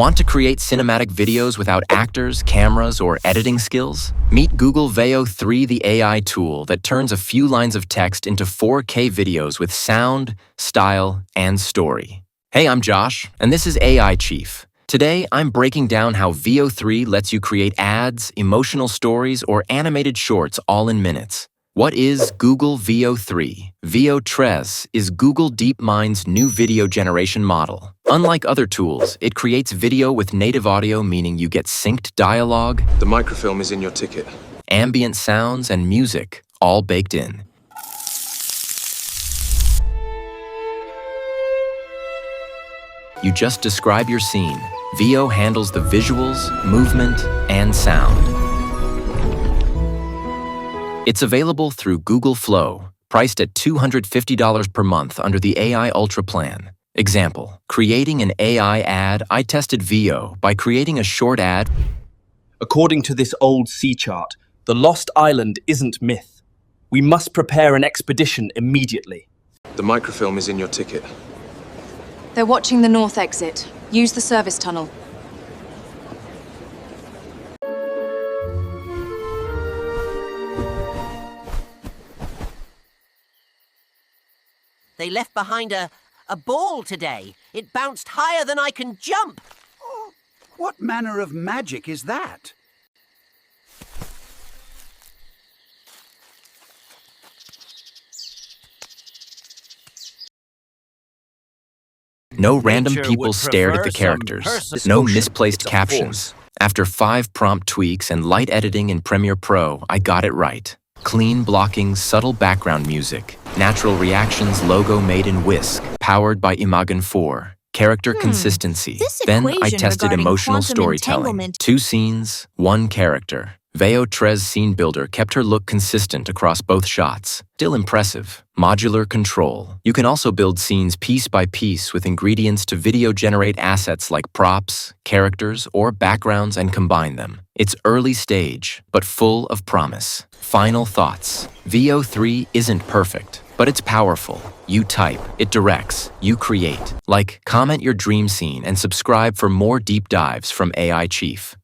Want to create cinematic videos without actors, cameras, or editing skills? Meet Google Veo 3, the AI tool that turns a few lines of text into 4K videos with sound, style, and story. Hey, I'm Josh, and this is AIChief. Today, I'm breaking down how Veo 3 lets you create ads, emotional stories, or animated shorts all in minutes. What is Google Veo 3? Veo 3 is Google DeepMind's new video generation model. Unlike other tools, it creates video with native audio, meaning you get synced dialogue. The microfilm is in your ticket. Ambient sounds and music, all baked in. You just describe your scene. Veo handles the visuals, movement, and sound. It's available through Google Flow, priced at $250 per month under the AI Ultra plan. Example, creating an AI ad. I tested Veo by creating a short ad. According to this old sea chart, the lost island isn't myth. We must prepare an expedition immediately. The microfilm is in your ticket. They're watching the north exit. Use the service tunnel. They left behind a ball today. It bounced higher than I can jump. Oh, what manner of magic is that? No random people stared at the characters. No misplaced captions. After 5 prompt tweaks and light editing in Premiere Pro, I got it right. Clean blocking, subtle background music. Natural reactions logo made in Whisk, powered by Imagen 4. Character consistency. Then I tested emotional storytelling. 2 scenes, 1 character. Veo 3's scene builder kept her look consistent across both shots. Still impressive. Modular Control. You can also build scenes piece by piece with ingredients to video generate assets like props, characters, or backgrounds and combine them. It's early stage, but full of promise. Final thoughts. Veo 3 isn't perfect, but it's powerful. You type, it directs, you create. Like, comment your dream scene and subscribe for more deep dives from AIChief.